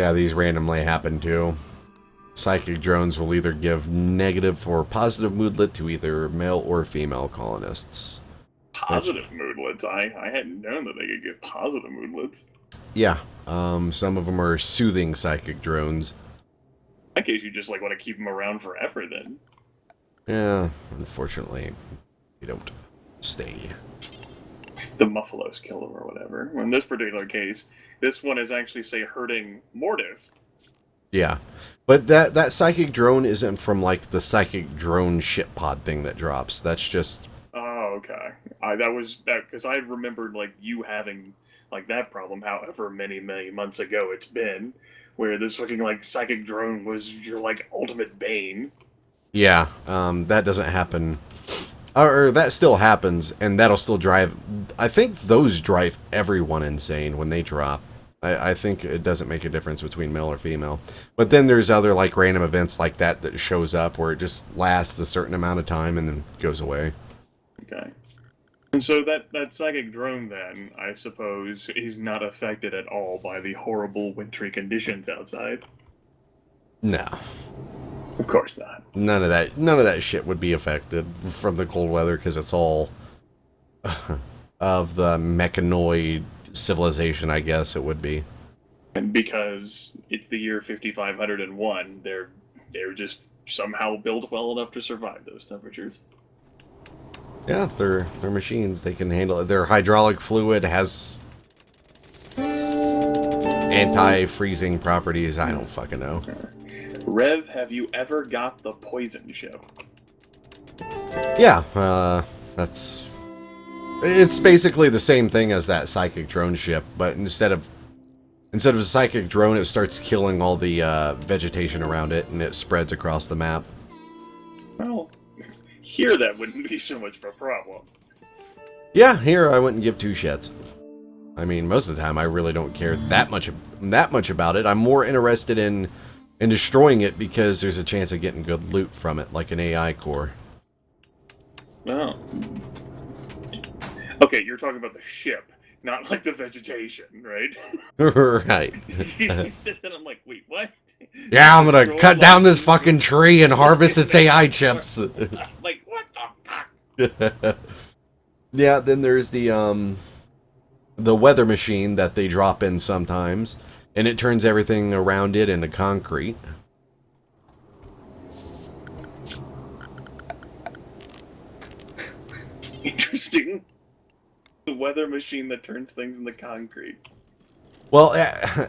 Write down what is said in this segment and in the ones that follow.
Yeah, these randomly happen too. Psychic drones will either give negative or positive moodlet to either male or female colonists. Positive moodlets? I hadn't known that they could give positive moodlets. Yeah, some of them are soothing psychic drones. In that case, you just like want to keep them around forever then. Yeah, unfortunately, you don't stay. The Muffalos kill them or whatever. In this particular case, this one is actually, say, hurting Mortis. Yeah, but that psychic drone isn't from, like, the psychic drone ship pod thing that drops. That's just... Oh, okay. Because I remembered, like, you having, like, that problem, however many months ago it's been, where this looking, like, psychic drone was your, like, ultimate bane. Yeah, that doesn't happen... Or that still happens, and that'll still drive... I think those drive everyone insane when they drop. I think it doesn't make a difference between male or female. But then there's other, like, random events like that that shows up where it just lasts a certain amount of time and then goes away. Okay. And so that psychic drone, then, I suppose, is not affected at all by the horrible wintry conditions outside? No. Of course not. None of that shit would be affected from the cold weather because it's all of the mechanoid civilization, I guess it would be. And because it's the year 5501, they're just somehow built well enough to survive those temperatures. Yeah, they're machines. They can handle it. Their hydraulic fluid has anti-freezing properties. I don't fucking know. Rev, have you ever got the poison ship? Yeah, it's basically the same thing as that psychic drone ship, but instead of a psychic drone, it starts killing all the vegetation around it, and it spreads across the map. Well, here that wouldn't be so much of a problem. Yeah, here I wouldn't give two shits. I mean, most of the time I really don't care that much about it. I'm more interested in destroying it because there's a chance of getting good loot from it, like an AI core. Oh. Okay, you're talking about the ship, not like the vegetation, right? Right. You sit there and I'm like, wait, what? Yeah, I'm gonna cut down this fucking tree and harvest its AI chips. Like, what the fuck? Yeah, then there's the weather machine that they drop in sometimes, and it turns everything around it into concrete. Interesting. The weather machine that turns things into concrete. Well,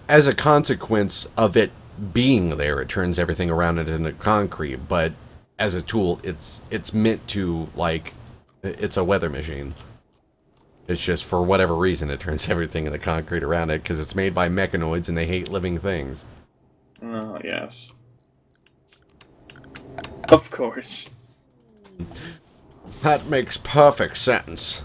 as a consequence of it being there, it turns everything around it into concrete, but as a tool, it's meant to, like, it's a weather machine. It's just, for whatever reason, it turns everything into concrete around it, because it's made by mechanoids and they hate living things. Oh, yes. Of course. That makes perfect sense.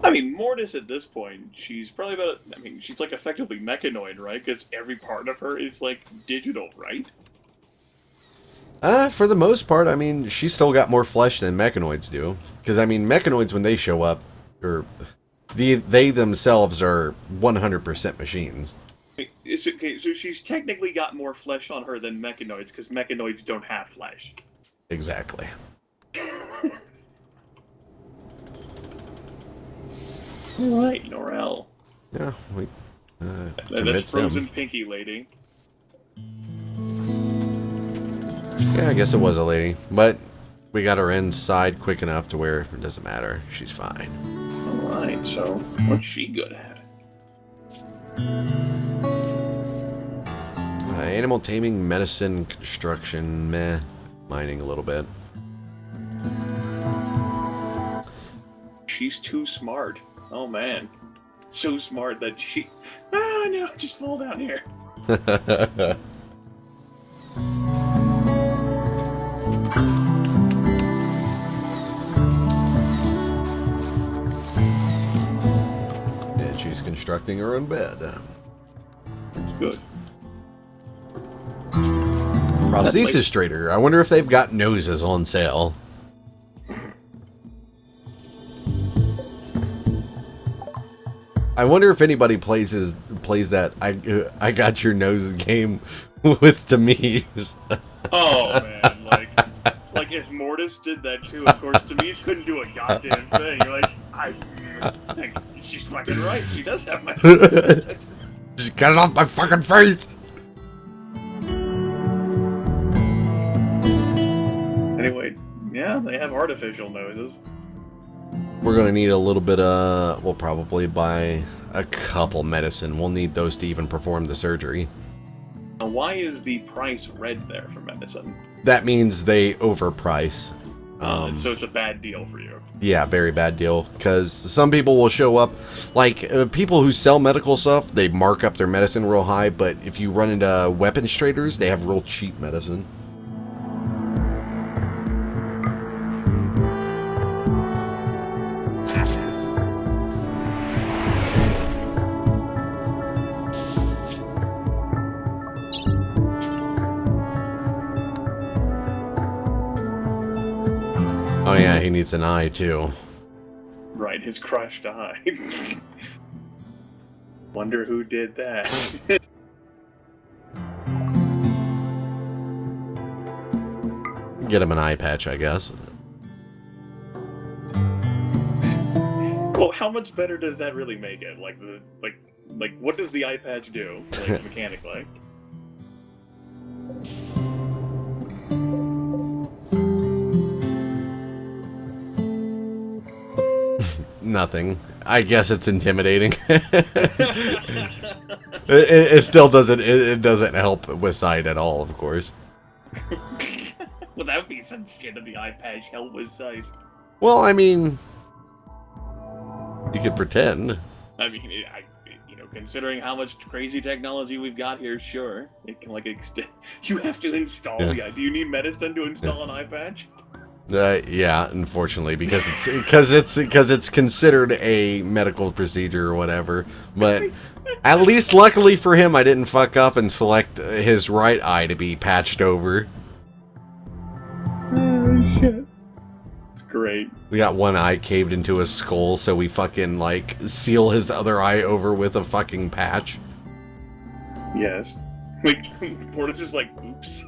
I mean, Mortis at this point, she's probably about, I mean, she's like effectively mechanoid, right? Because every part of her is like digital, right? For the most part, I mean, she's still got more flesh than mechanoids do. Because, I mean, mechanoids, when they show up, they themselves are 100% machines. Okay, so she's technically got more flesh on her than mechanoids, because mechanoids don't have flesh. Exactly. Right, Norel. Yeah, we that's Frozen Pinky Lady. Yeah, I guess it was a lady. But we got her inside quick enough to where it doesn't matter. She's fine. Alright, so what's she good at? Animal taming, medicine, construction, meh. Mining a little bit. She's too smart. Oh man. So smart that she... Ah, no, just fall down here. And she's constructing her own bed. That's good. Prosthesis trader. I wonder if they've got noses on sale. I wonder if anybody plays plays that I got your nose game with Tamiz. Oh man, like if Mortis did that too, of course Tamiz couldn't do a goddamn thing. You're like, she's fucking right. She does have my. Just get it off my fucking face. Anyway, yeah, they have artificial noses. We're gonna need a little bit of. We'll probably buy a couple medicine. We'll need those to even perform the surgery. Now, why is the price red there for medicine? That means they overprice. So it's a bad deal for you. Yeah, very bad deal. Because some people will show up, like people who sell medical stuff, they mark up their medicine real high. But if you run into weapons traders, they have real cheap medicine. Oh yeah, he needs an eye too. Right, his crushed eye. Wonder who did that. Get him an eye patch, I guess. Well, how much better does that really make it? Like what does the eye patch do, like, mechanically? Nothing. I guess it's intimidating. it still doesn't. It doesn't help with sight at all, of course. Well, that would be some shit if the eye patch help with sight. Well, I mean, you could pretend. I mean, considering how much crazy technology we've got here, sure, it can like extend. You have to install the eye. Do you need medicine to install an eye patch? Yeah, unfortunately, because it's considered a medical procedure or whatever. But at least, luckily for him, I didn't fuck up and select his right eye to be patched over. Oh shit! It's great. We got one eye caved into his skull, so we fucking like seal his other eye over with a fucking patch. Yes. Like, Mortis is like, oops.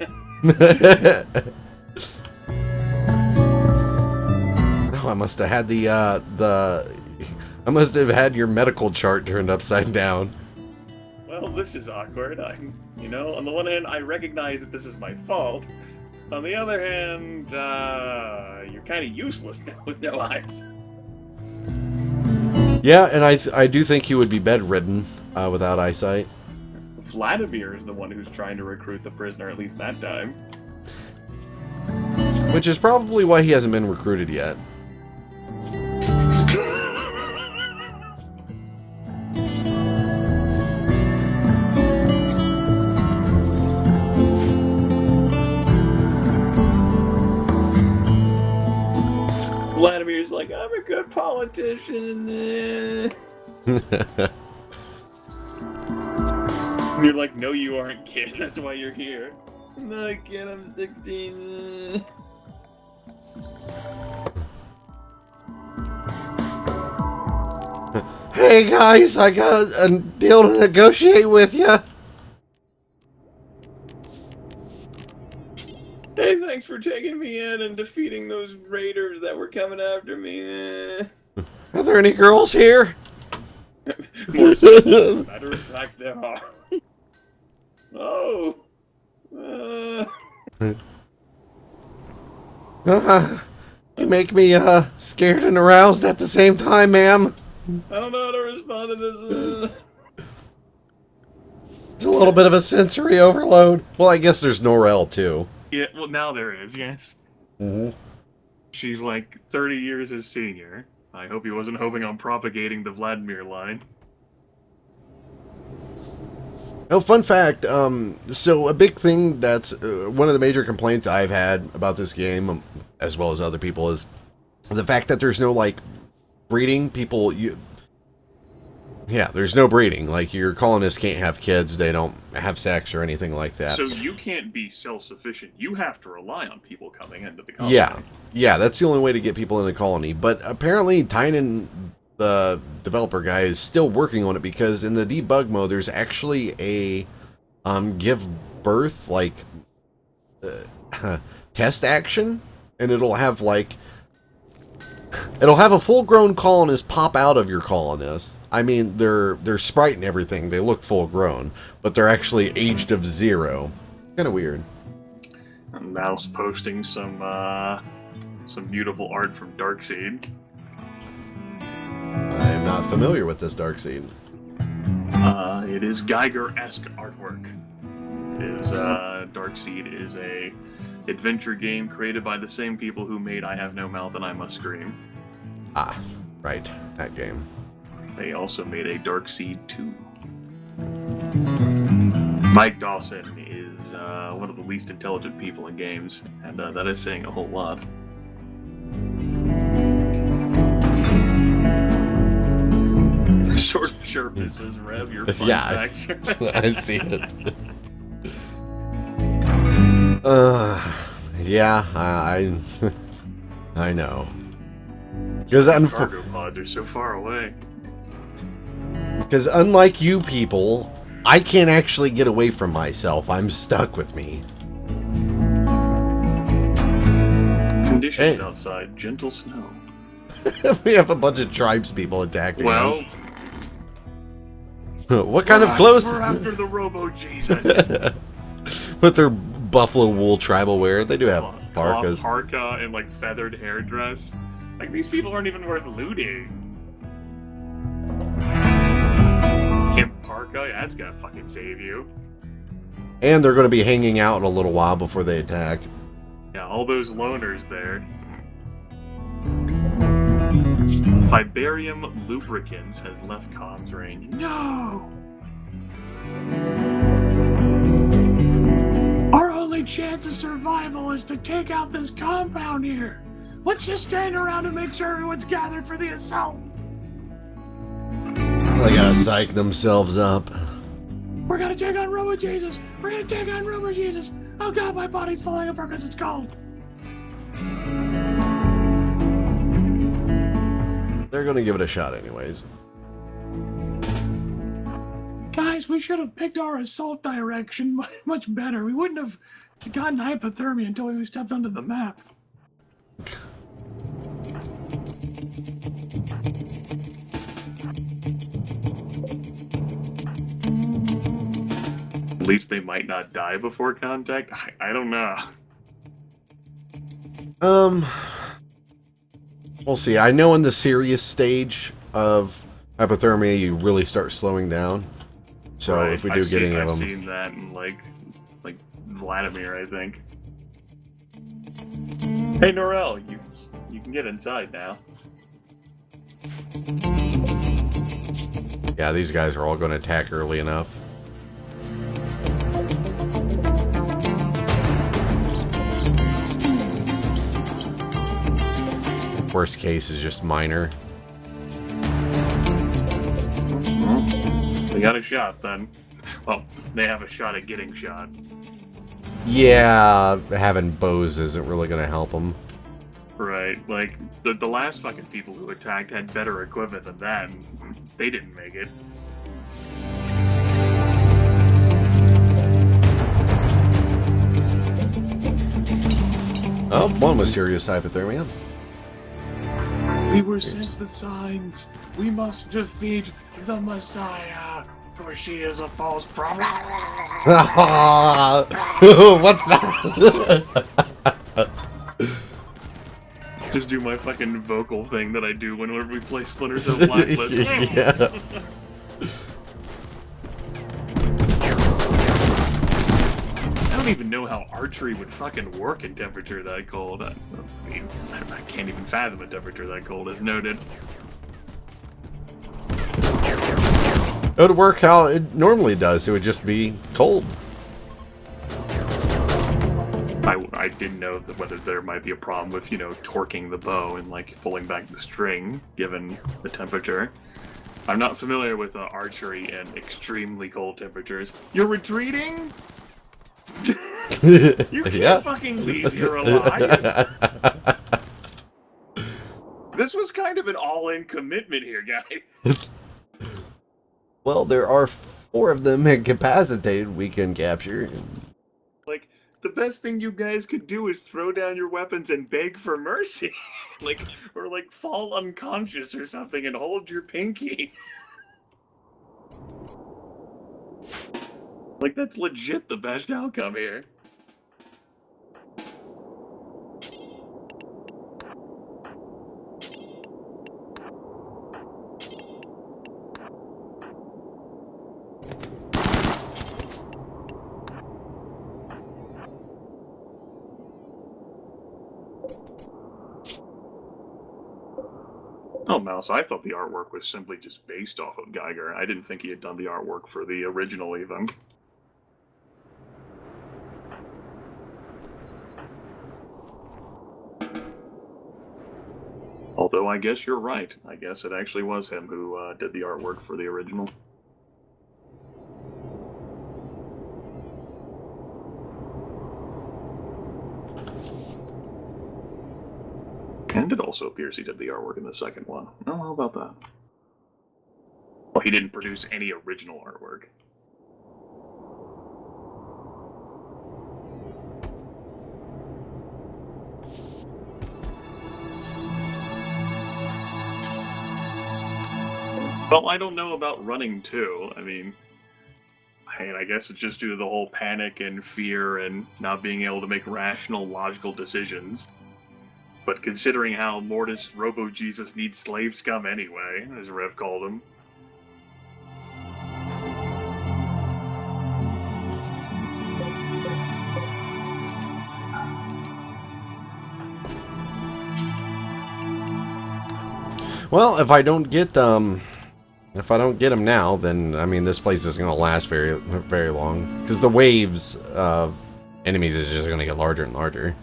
I must have had I must have had your medical chart turned upside down. Well, this is awkward. On the one hand, I recognize that this is my fault. On the other hand, you're kind of useless now with no eyes. Yeah, and I do think he would be bedridden without eyesight. Vladimir is the one who's trying to recruit the prisoner, at least that time. Which is probably why he hasn't been recruited yet. Vladimir's like, I'm a good politician. You're like, no, you aren't, kid. That's why you're here. No, kid, I'm 16. Hey guys, I got a deal to negotiate with you. Hey, thanks for taking me in and defeating those raiders that were coming after me. Are there any girls here? Matter of fact, there are. Oh. You make me scared and aroused at the same time, ma'am. I don't know how to respond to this. It's a little bit of a sensory overload. Well, I guess there's Norel too. Yeah, well, now there is, yes. Mm-hmm. She's like 30 years his senior. I hope he wasn't hoping on propagating the Vladimir line. Oh, fun fact, so a big thing that's one of the major complaints I've had about this game, as well as other people, is the fact that there's no, like, breeding. There's no breeding. Like, your colonists can't have kids, they don't have sex or anything like that. So you can't be self-sufficient. You have to rely on people coming into the colony. Yeah, that's the only way to get people in the colony. But apparently Tynan the developer guy is still working on it, because in the debug mode there's actually a give birth like test action, and it'll have a full-grown colonist pop out of your colonist. I mean, they're sprite and everything, they look full-grown, but they're actually aged of 0. Kind of weird. Mouse posting some beautiful art from Darkseed. I am not familiar with this Darkseed. It is Geiger-esque artwork. Darkseed is a adventure game created by the same people who made I Have No Mouth and I Must Scream. Ah, right, that game. They also made a Darkseed 2. Mike Dawson is one of the least intelligent people in games, and that is saying a whole lot. Short Sherpa says, Rev, your fun facts. I see it. Yeah, I know. Because cargo pods are so far away. Because unlike you people, I can't actually get away from myself. I'm stuck with me. Conditions outside, gentle snow. We have a bunch of tribes people attacking us. Well, what kind of clothes? We're after the Robo Jesus. With their buffalo wool tribal wear, they do have parkas. Parka and like feathered hairdress. Like, these people aren't even worth looting. Camp Parka, yeah, that's gonna fucking save you. And they're going to be hanging out in a little while before they attack. Yeah, all those loners there. Vibarium Lubricants has left comms range. No! Our only chance of survival is to take out this compound here. Let's just stand around and make sure everyone's gathered for the assault. They gotta psych themselves up. We're gonna take on Robo Jesus! We're gonna take on Robo Jesus! Oh god, my body's falling apart because it's cold! They're gonna give it a shot anyways. Guys, we should have picked our assault direction much better. We wouldn't have gotten hypothermia until we stepped onto the map. At least they might not die before contact. I don't know. We'll see. I know in the serious stage of hypothermia, you really start slowing down. So right. if we do get any of them, I've seen that in like Vladimir, I think. Hey Norel, you can get inside now. yeah, these guys are all going to attack early enough. Worst case is just minor. They got a shot then. Well, they have a shot at getting shot. Yeah, having bows isn't really going to help them. Right, like, the last fucking people who attacked had better equipment than that, and they didn't make it. Oh, one was serious hypothermia. We were sent the signs. We must defeat the Messiah, for she is a false prophet. What's that? Just do my fucking vocal thing that I do whenever we play Splinter Cell Blacklist. Yeah. I don't even know how archery would fucking work in temperature that cold. I mean, I can't even fathom a temperature that cold, as noted. It would work how it normally does. It would just be cold. I didn't know whether there might be a problem with, you know, torquing the bow and, like, pulling back the string, given the temperature. I'm not familiar with archery in extremely cold temperatures. You're retreating? You can't fucking leave here alive. This this was kind of an all-in commitment here, guys. Well, there are 4 of them incapacitated we can capture. Like, the best thing you guys could do is throw down your weapons and beg for mercy. Or fall unconscious or something and hold your pinky. Like, that's legit the best outcome here. Oh, Mouse, I thought the artwork was simply just based off of Geiger. I didn't think he had done the artwork for the original, even. Although I guess you're right. I guess it actually was him who did the artwork for the original. And it also appears he did the artwork in the second one. Oh, how about that? Well, he didn't produce any original artwork. Well, I don't know about running too. I mean, I guess it's just due to the whole panic and fear and not being able to make rational, logical decisions. But considering how Mortis Robo-Jesus needs slave scum anyway, as Rev called him. Well, if I don't get him now, then I mean this place isn't going to last very long because the waves of enemies is just going to get larger and larger.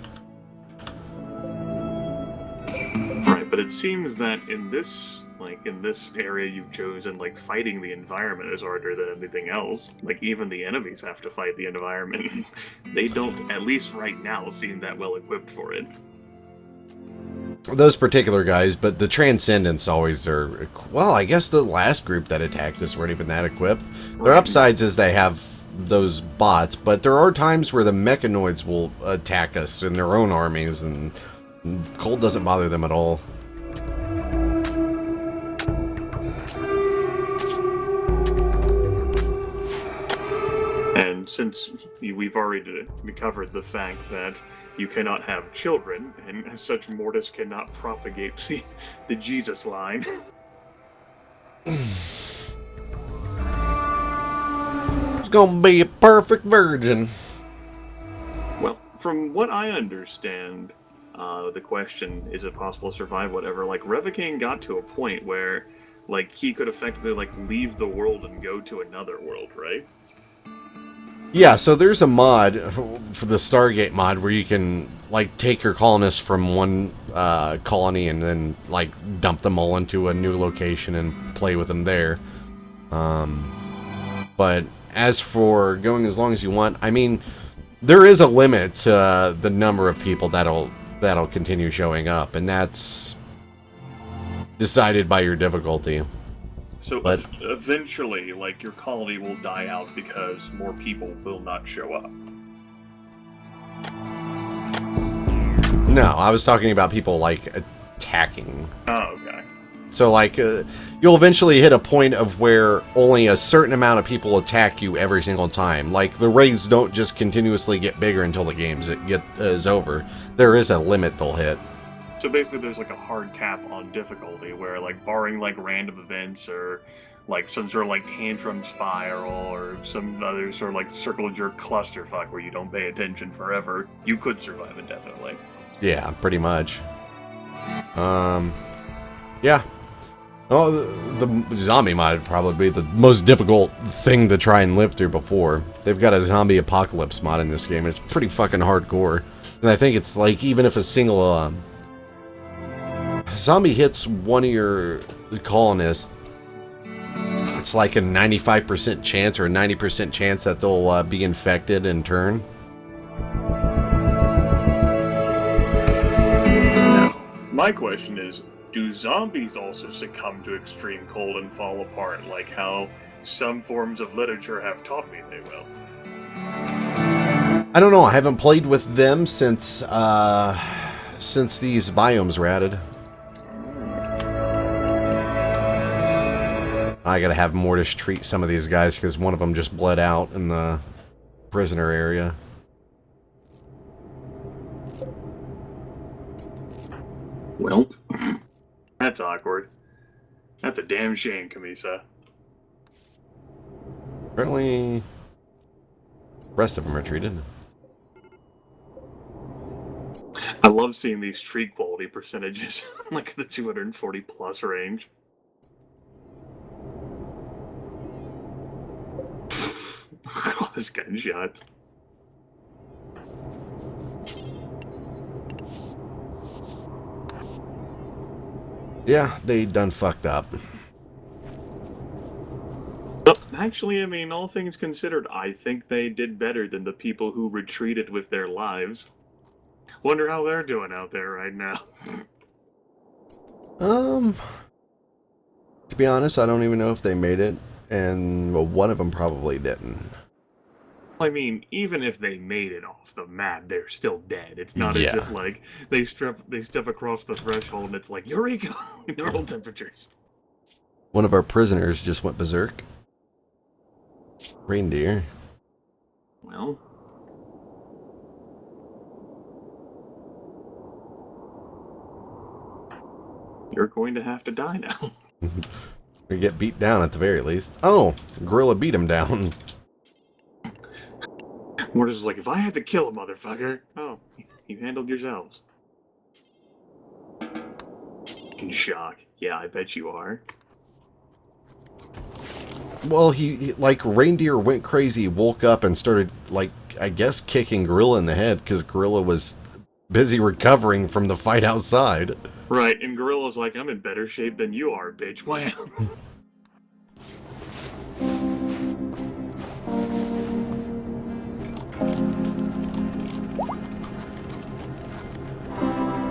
Right, but it seems that in this area you've chosen, fighting the environment is harder than anything else. Even the enemies have to fight the environment. They don't, at least right now, seem that well equipped for it. Those particular guys, but the Transcendents always are... Well, I guess the last group that attacked us weren't even that equipped. Their upsides is they have those bots, but there are times where the mechanoids will attack us in their own armies, and cold doesn't bother them at all. And since we've already covered the fact that you cannot have children, and as such Mortis cannot propagate the Jesus line. It's gonna be a perfect virgin. Well, from what I understand, the question, is it possible to survive whatever, Revoking got to a point where, he could effectively, leave the world and go to another world, right? Yeah, so there's a mod for the Stargate mod where you can take your colonists from one colony and then dump them all into a new location and play with them there. But as for going as long as you want, I mean, there is a limit to the number of people that'll continue showing up, and that's decided by your difficulty. So eventually, your colony will die out because more people will not show up. No, I was talking about people, attacking. Oh, okay. So, you'll eventually hit a point of where only a certain amount of people attack you every single time. The raids don't just continuously get bigger until the game is over. There is a limit they'll hit. So basically there's a hard cap on difficulty where barring random events or some sort of tantrum spiral or some other sort of circle jerk clusterfuck where you don't pay attention forever, you could survive indefinitely. Yeah, pretty much. Yeah. Oh, the zombie mod would probably be the most difficult thing to try and live through before. They've got a zombie apocalypse mod in this game. It's pretty fucking hardcore. And I think it's even if a single zombie hits one of your colonists, it's a 95% chance or a 90% chance that they'll be infected and turn. Now, my question is, Do zombies also succumb to extreme cold and fall apart, like how some forms of literature have taught me they will? I don't know. I haven't played with them since these biomes were added. I gotta have Mortis treat some of these guys because one of them just bled out in the prisoner area. Well, that's awkward. That's a damn shame, Kamisa. Apparently, the rest of them are treated. I love seeing these treat quality percentages, like the 240 plus range. All this gunshots. Yeah, they done fucked up. Actually, I mean, all things considered, I think they did better than the people who retreated with their lives. Wonder how they're doing out there right now. To be honest, I don't even know if they made it, and well, one of them probably didn't. I mean, even if they made it off the map, they're still dead. It's not as if, like, they step across the threshold and it's like, Eureka! Normal temperatures. One of our prisoners just went berserk. Reindeer. Well... you're going to have to die now. We get beat down at the very least. Oh, Gorilla beat him down. Mortis is like, if I have to kill a motherfucker... Oh, you handled yourselves. In shock. Yeah, I bet you are. Well, he like, Reindeer went crazy, woke up, and started, like, I guess kicking Gorilla in the head, because Gorilla was busy recovering from the fight outside. Right, and Gorilla's like, I'm in better shape than you are, bitch. Wow.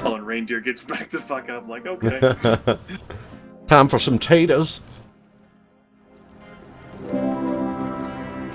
Oh, and Reindeer gets back the fuck up, like, okay. Time for some taters.